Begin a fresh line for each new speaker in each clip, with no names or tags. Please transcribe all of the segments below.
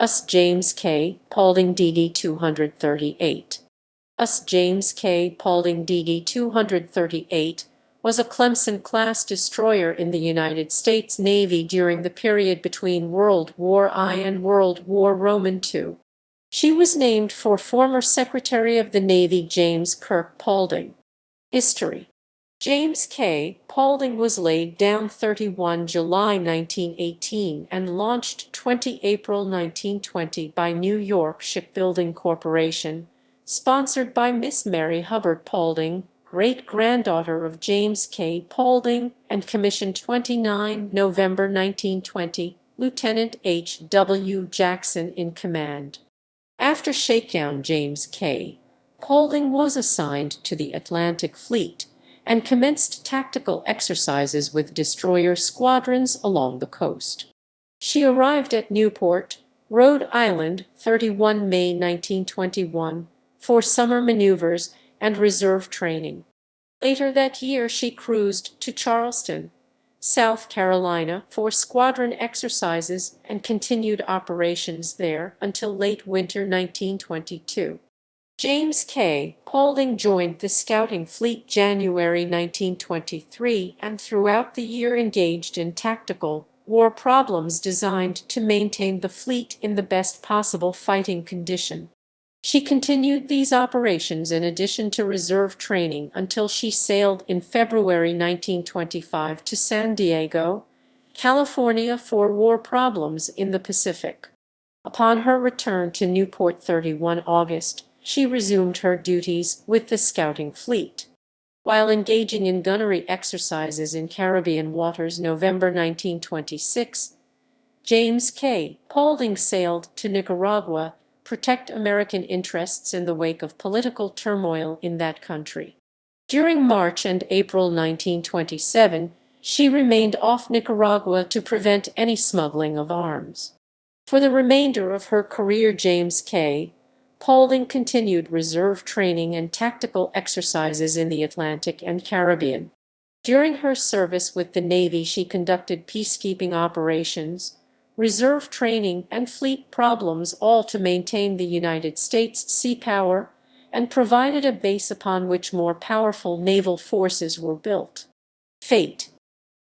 USS James K. Paulding DD-238. USS James K. Paulding DD-238 was a Clemson-class destroyer in the United States Navy during the period between World War I and World War II. She was named for former Secretary of the Navy James Kirke Paulding. History. James K. Paulding was laid down 31 July 1918 and launched 20 April 1920 by New York Shipbuilding Corporation, sponsored by Miss Mary Hubbard Paulding, great-granddaughter of James K. Paulding, and commissioned 29 November 1920, Lieutenant H. W. Jackson in command. After shakedown, James K. Paulding was assigned to the Atlantic Fleet and commenced tactical exercises with destroyer squadrons along the coast. She arrived at Newport, Rhode Island, 31 May 1921, for summer maneuvers and reserve training. Later that year, she cruised to Charleston, South Carolina, for squadron exercises and continued operations there until late winter 1922. James K. Paulding joined the Scouting Fleet January 1923 and throughout the year engaged in tactical war problems designed to maintain the fleet in the best possible fighting condition. She continued these operations in addition to reserve training until she sailed in February 1925 to San Diego, California for war problems in the Pacific. Upon her return to Newport 31 August, she resumed her duties with the Scouting Fleet. While engaging in gunnery exercises in Caribbean waters November 1926, James K. Paulding sailed to Nicaragua, protect American interests in the wake of political turmoil in that country. During March and April 1927, she remained off Nicaragua to prevent any smuggling of arms. For the remainder of her career, James K. Paulding continued reserve training and tactical exercises in the Atlantic and Caribbean. During her service with the Navy, she conducted peacekeeping operations, reserve training, and fleet problems, all to maintain the United States sea power and provided a base upon which more powerful naval forces were built. Fate.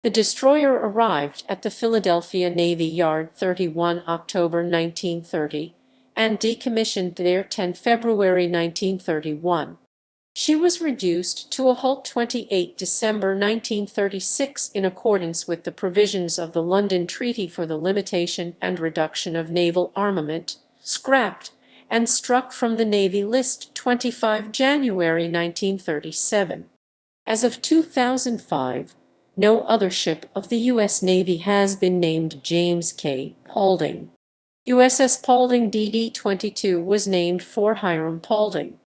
The destroyer arrived at the Philadelphia Navy Yard 31 October 1930 and decommissioned there 10 February 1931. She was reduced to a hulk 28 December 1936 in accordance with the provisions of the London Treaty for the Limitation and Reduction of Naval Armament, scrapped, and struck from the Navy List 25 January 1937. As of 2005, no other ship of the U.S. Navy has been named James K. Paulding. USS Paulding DD-22 was named for Hiram Paulding.